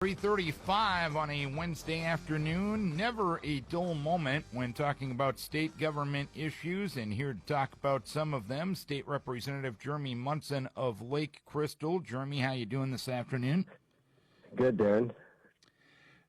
3:35 on a Wednesday afternoon. Never a dull moment when talking about state government issues, and here to talk about some of them, State Representative Jeremy Munson of Lake Crystal. Jeremy, how you doing this afternoon? Good, Darren.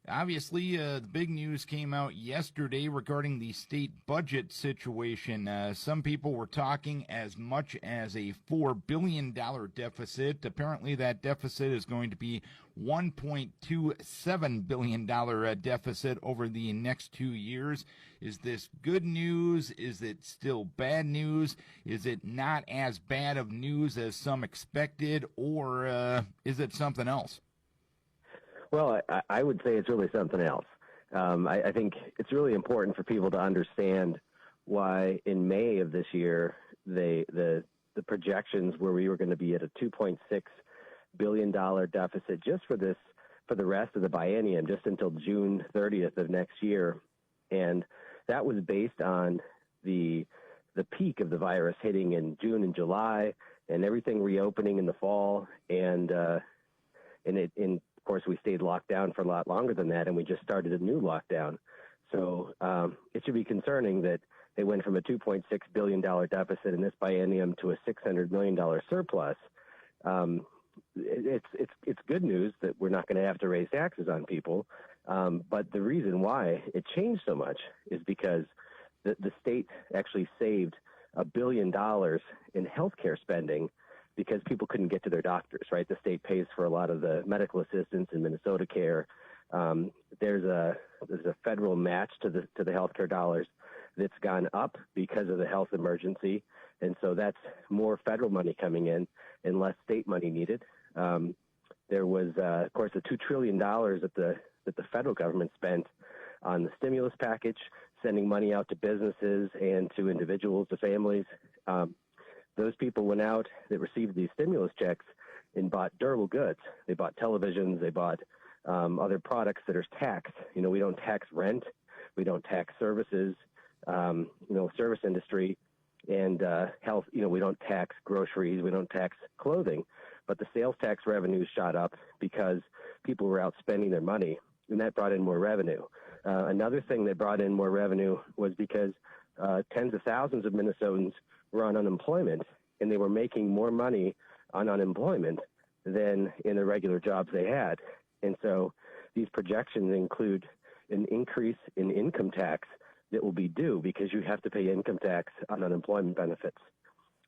Obviously, the big news came out yesterday regarding the state budget situation. Some people were talking as much as a $4 billion deficit. Apparently, that deficit is going to be $1.27 billion deficit over the next 2 years. Is this good news? Is it still bad news? Is it not as bad of news as some expected, or is it something else? Well, I would say it's really something else. I think it's really important for people to understand why in May of this year, the projections where we were going to be at a $2.6 billion deficit just for the rest of the biennium, just until June 30th of next year. And that was based on the peak of the virus hitting in June and July and everything reopening in the fall. Of course, we stayed locked down for a lot longer than that, and we just started a new lockdown. So it should be concerning that they went from a $2.6 billion deficit in this biennium to a $600 million surplus. It's good news that we're not going to have to raise taxes on people. But the reason why it changed so much is because the state actually saved $1 billion in healthcare spending because people couldn't get to their doctors, right? The state pays for a lot of the medical assistance in Minnesota care. There's a federal match to the healthcare dollars that's gone up because of the health emergency. And so that's more federal money coming in and less state money needed. There was, of course, the $2 trillion that the federal government spent on the stimulus package, sending money out to businesses and to individuals, to families. Those people went out that received these stimulus checks and bought durable goods. They bought televisions. They bought other products that are taxed. We don't tax rent. We don't tax services, service industry and health. We don't tax groceries. We don't tax clothing. But the sales tax revenues shot up because people were out spending their money, and that brought in more revenue. Another thing that brought in more revenue was because tens of thousands of Minnesotans were on unemployment, and they were making more money on unemployment than in the regular jobs they had. And so these projections include an increase in income tax that will be due because you have to pay income tax on unemployment benefits.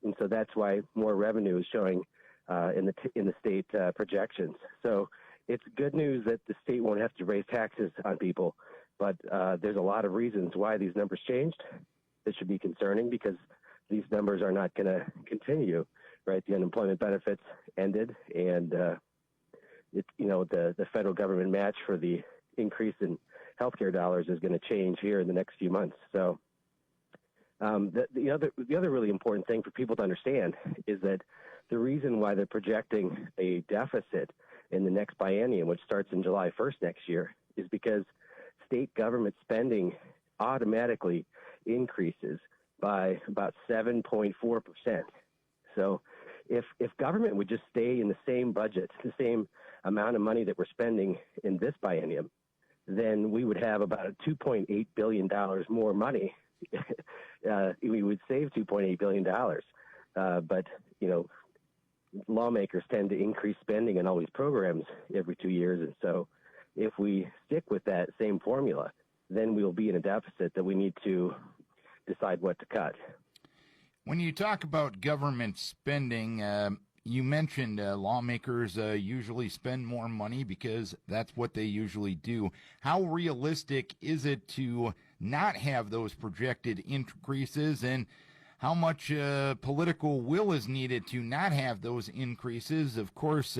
And so that's why more revenue is showing in the state projections. So it's good news that the state won't have to raise taxes on people, but there's a lot of reasons why these numbers changed. That should be concerning because these numbers are not going to continue, right? The unemployment benefits ended, and the federal government match for the increase in healthcare dollars is going to change here in the next few months. So the other really important thing for people to understand is that the reason why they're projecting a deficit in the next biennium, which starts in July 1st next year, is because state government spending automatically increases by about 7.4%. So if government would just stay in the same budget, the same amount of money that we're spending in this biennium, then we would have about $2.8 billion more money. We would save $2.8 billion. But, lawmakers tend to increase spending on all these programs every 2 years. And so if we stick with that same formula, then we'll be in a deficit that we need to decide what to cut. When you talk about government spending, you mentioned lawmakers usually spend more money because that's what they usually do. How realistic is it to not have those projected increases, and how much political will is needed to not have those increases? Of course,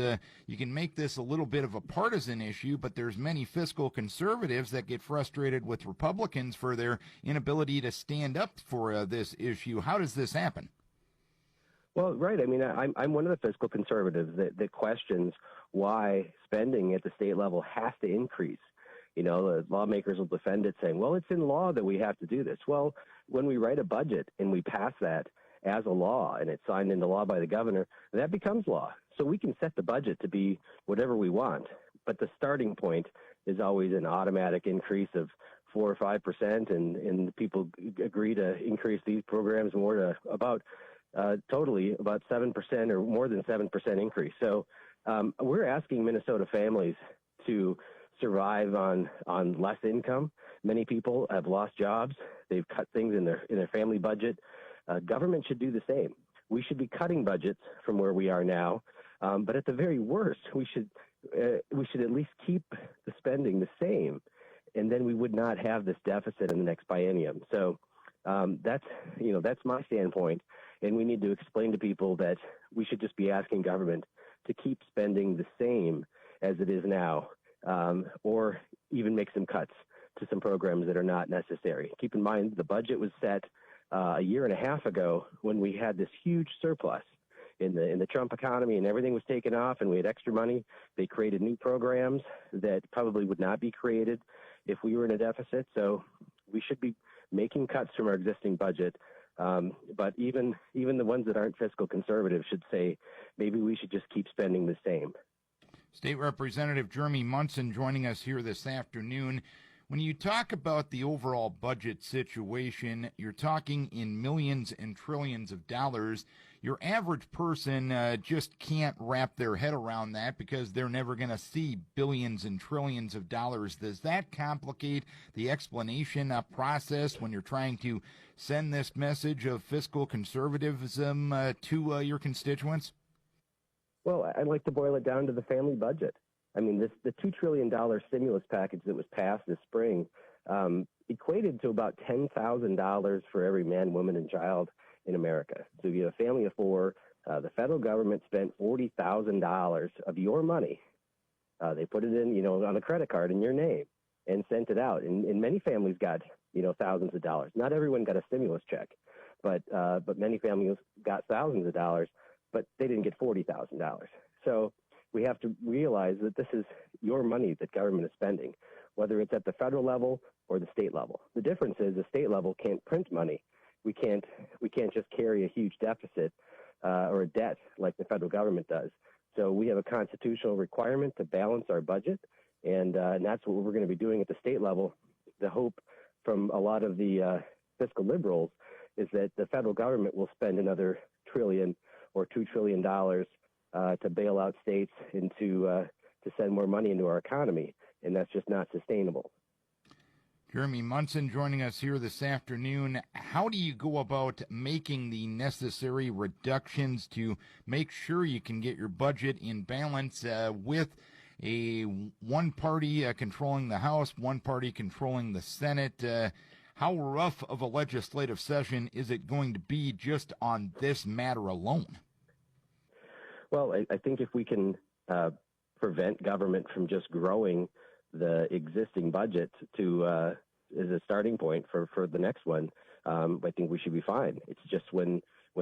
you can make this a little bit of a partisan issue, but there's many fiscal conservatives that get frustrated with Republicans for their inability to stand up for this issue. How does this happen? Well, right. I mean, I'm one of the fiscal conservatives that questions why spending at the state level has to increase. The lawmakers will defend it saying, well, it's in law that we have to do this. Well, when we write a budget and we pass that as a law and it's signed into law by the governor, that becomes law. So we can set the budget to be whatever we want. but the starting point is always an automatic increase of 4 or 5%, and people agree to increase these programs more to about totally about 7% or more than 7% increase. So we're asking Minnesota families to survive on less income. Many people have lost jobs. They've cut things in their family budget. Government should do the same. We should be cutting budgets from where we are now, but at the very worst, we should at least keep the spending the same, and then we would not have this deficit in the next biennium. So that's my standpoint, and we need to explain to people that we should just be asking government to keep spending the same as it is now, or even make some cuts to some programs that are not necessary. Keep in mind, the budget was set a year and a half ago when we had this huge surplus in the Trump economy, and everything was taken off, and we had extra money. They created new programs that probably would not be created if we were in a deficit. So we should be making cuts from our existing budget. But even the ones that aren't fiscal conservative should say maybe we should just keep spending the same. State Representative Jeremy Munson joining us here this afternoon. When you talk about the overall budget situation, you're talking in millions and trillions of dollars. Your average person just can't wrap their head around that because they're never going to see billions and trillions of dollars. Does that complicate the explanation process when you're trying to send this message of fiscal conservatism to your constituents? Well, I'd like to boil it down to the family budget. I mean, the $2 trillion stimulus package that was passed this spring equated to about $10,000 for every man, woman, and child in America. So if you have a family of four, the federal government spent $40,000 of your money. They put it in, on a credit card in your name and sent it out. And many families got, thousands of dollars. Not everyone got a stimulus check, but many families got thousands of dollars, but they didn't get $40,000. So we have to realize that this is your money that government is spending, whether it's at the federal level or the state level. The difference is the state level can't print money. We can't just carry a huge deficit or a debt like the federal government does. So we have a constitutional requirement to balance our budget, and that's what we're going to be doing at the state level. The hope from a lot of the fiscal liberals is that the federal government will spend another trillion or $2 trillion to bail out states and to send more money into our economy, and that's just not sustainable. Jeremy Munson joining us here this afternoon. How do you go about making the necessary reductions to make sure you can get your budget in balance with one party controlling the House, one party controlling the Senate? How rough of a legislative session is it going to be just on this matter alone? Well, I think if we can prevent government from just growing the existing budget to as a starting point for the next one, I think we should be fine. It's just when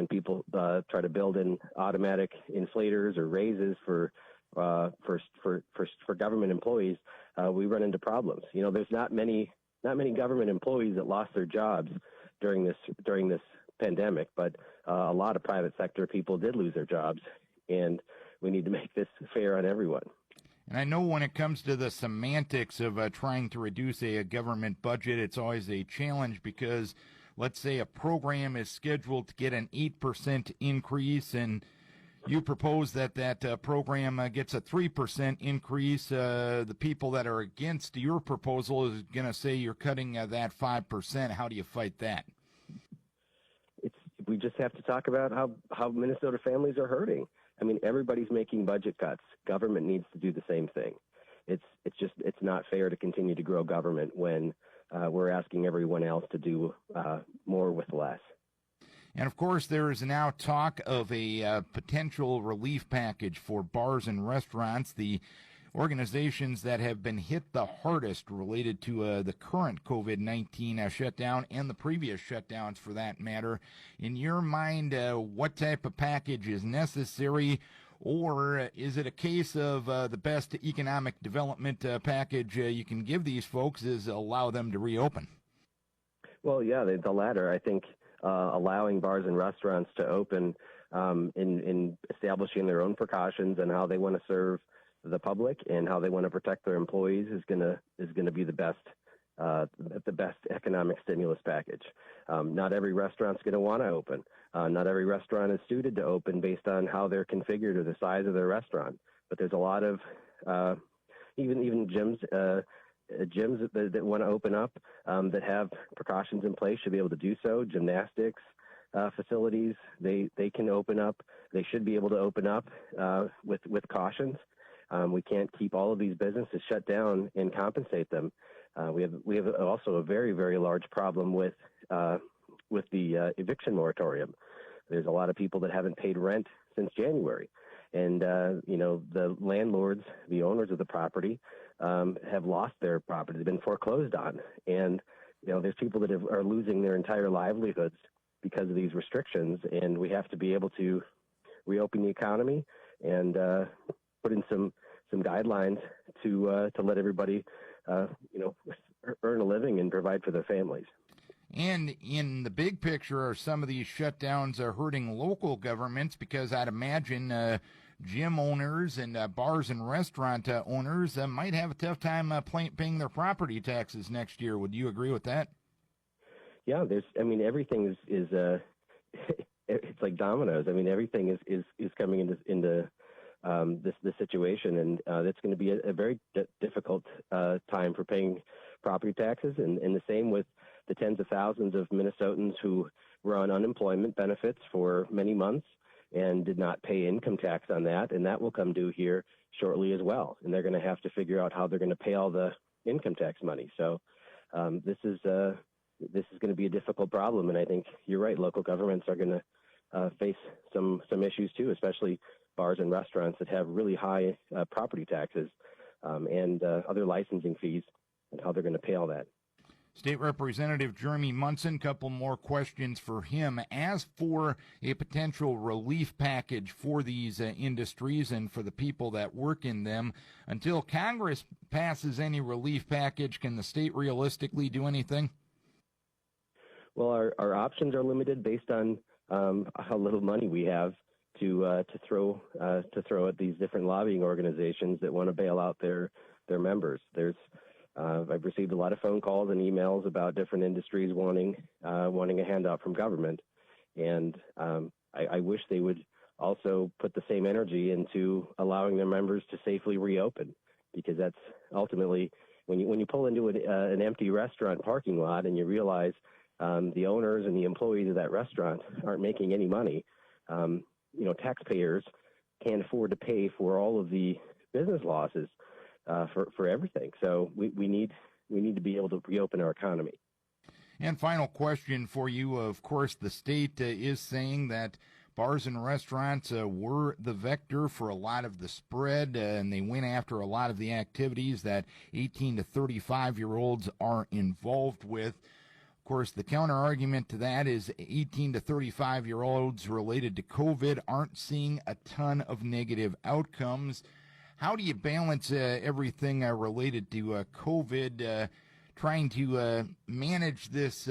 people try to build in automatic inflators or raises for government employees, we run into problems. There's not many government employees that lost their jobs during this pandemic, but a lot of private sector people did lose their jobs. And we need to make this fair on everyone. And I know when it comes to the semantics of trying to reduce a government budget, it's always a challenge because let's say a program is scheduled to get an 8% increase and you propose that program gets a 3% increase. The people that are against your proposal is going to say you're cutting that 5%. How do you fight that? We just have to talk about how Minnesota families are hurting. I mean, everybody's making budget cuts. Government needs to do the same thing. It's not fair to continue to grow government when we're asking everyone else to do more with less. And of course, there is now talk of a potential relief package for bars and restaurants, the organizations that have been hit the hardest related to the current COVID-19 shutdown and the previous shutdowns for that matter. In your mind, what type of package is necessary, or is it a case of the best economic development package you can give these folks is allow them to reopen? Well, yeah, the latter. I think allowing bars and restaurants to open in establishing their own precautions and how they want to serve the public and how they want to protect their employees is gonna be the best economic stimulus package. Not every restaurant's going to want to open. Not every restaurant is suited to open based on how they're configured or the size of their restaurant. But there's a lot of even gyms that want to open up that have precautions in place should be able to do so. Gymnastics facilities, they can open up. They should be able to open up with cautions. We can't keep all of these businesses shut down and compensate them. We have also a very, very large problem with the eviction moratorium. There's a lot of people that haven't paid rent since January. And, the landlords, the owners of the property, have lost their property. They've been foreclosed on. And, there's people that are losing their entire livelihoods because of these restrictions. And we have to be able to reopen the economy and put in some guidelines to let everybody, earn a living and provide for their families. And in the big picture, are some of these shutdowns hurting local governments? Because I'd imagine gym owners and bars and restaurant owners might have a tough time paying their property taxes next year. Would you agree with that? Yeah, everything is it's like dominoes. Everything is coming into this situation, and that's going to be a very difficult time for paying property taxes, and the same with the tens of thousands of Minnesotans who were on unemployment benefits for many months and did not pay income tax on that, and that will come due here shortly as well. And they're going to have to figure out how they're going to pay all the income tax money. So this is going to be a difficult problem, and I think you're right. Local governments are going to face some issues too, especially bars and restaurants that have really high property taxes and other licensing fees, and how they're going to pay all that. State Representative Jeremy Munson, couple more questions for him. As for a potential relief package for these industries and for the people that work in them, until Congress passes any relief package, can the state realistically do anything? Well, our options are limited based on how little money we have to throw at these different lobbying organizations that want to bail out their members. I've received a lot of phone calls and emails about different industries wanting a handout from government, and I wish they would also put the same energy into allowing their members to safely reopen, because that's ultimately when you pull into an empty restaurant parking lot and you realize the owners and the employees of that restaurant aren't making any money. Taxpayers can't afford to pay for all of the business losses for everything. So we need to be able to reopen our economy. And final question for you. Of course, the state is saying that bars and restaurants were the vector for a lot of the spread, and they went after a lot of the activities that 18 to 35-year-olds are involved with. Of course, the counter argument to that is 18 to 35-year-olds related to COVID aren't seeing a ton of negative outcomes. How do you balance everything related to COVID, trying to manage this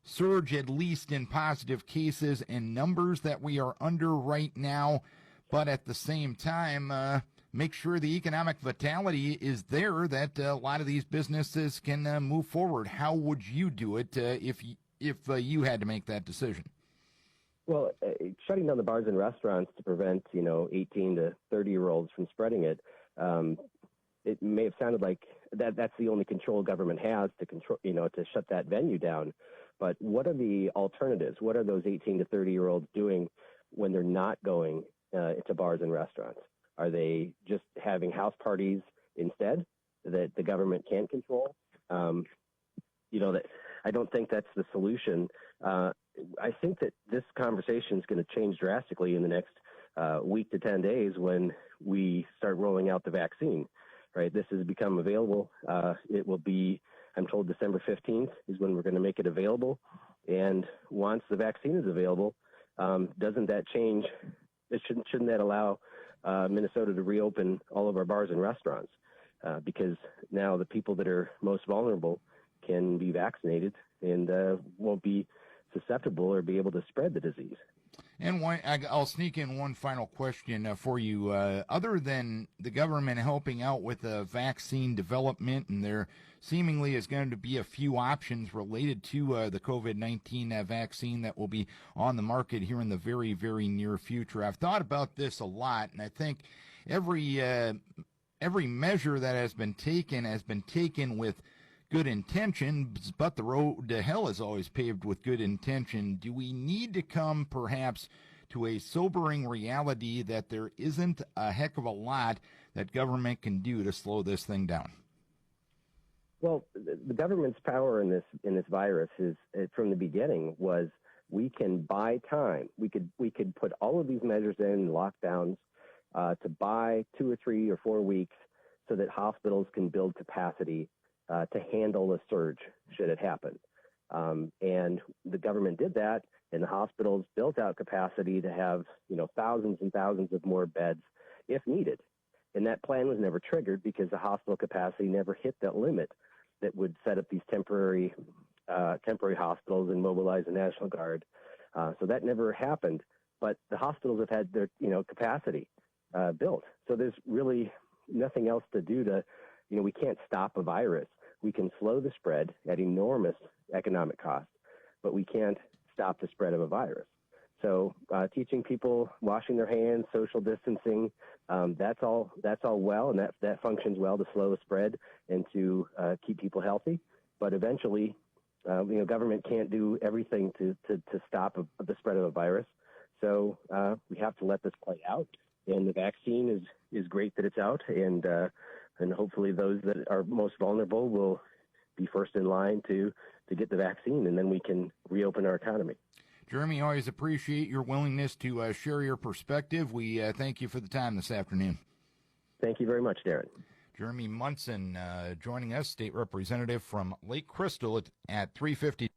surge, at least in positive cases and numbers that we are under right now, but at the same time make sure the economic vitality is there, that a lot of these businesses can move forward? How would you do it if you had to make that decision? Well, shutting down the bars and restaurants to prevent 18 to 30-year-olds from spreading it, it may have sounded like that's the only control government has to control, to shut that venue down. But what are the alternatives? What are those 18 to 30-year-olds doing when they're not going to bars and restaurants? Are they just having house parties instead that the government can't control? That I don't think that's the solution. I think that this conversation is going to change drastically in the next week to 10 days when we start rolling out the vaccine. Right, this has become available. It will be, I'm told, December 15th is when we're going to make it available. And once the vaccine is available, doesn't that change? Shouldn't that allow Minnesota to reopen all of our bars and restaurants? Because now the people that are most vulnerable can be vaccinated and won't be susceptible or be able to spread the disease. And I'll sneak in one final question for you. Other than the government helping out with vaccine development, and there seemingly is going to be a few options related to the COVID-19 vaccine that will be on the market here in the very, very near future. I've thought about this a lot, and I think every measure that has been taken with good intentions, but the road to hell is always paved with good intention. Do we need to come perhaps to a sobering reality that there isn't a heck of a lot that government can do to slow this thing down? Well, the government's power in this virus is from the beginning was we can buy time. We could put all of these measures in lockdowns to buy 2 or 3 or 4 weeks so that hospitals can build capacity to handle a surge should it happen. And the government did that, and the hospitals built out capacity to have, thousands and thousands of more beds if needed. And that plan was never triggered because the hospital capacity never hit that limit that would set up these temporary hospitals and mobilize the National Guard. So that never happened. But the hospitals have had their, capacity built. So there's really nothing else to do to, we can't stop a virus. We can slow the spread at enormous economic cost, but we can't stop the spread of a virus. So teaching people washing their hands, social distancing, that's all well, and that functions well to slow the spread and to keep people healthy. But eventually, government can't do everything to stop the spread of a virus. So we have to let this play out. And the vaccine is great that it's out, and hopefully those that are most vulnerable will be first in line to get the vaccine, and then we can reopen our economy. Jeremy, always appreciate your willingness to share your perspective. We thank you for the time this afternoon. Thank you very much, Darren. Jeremy Munson joining us, state representative from Lake Crystal at 350.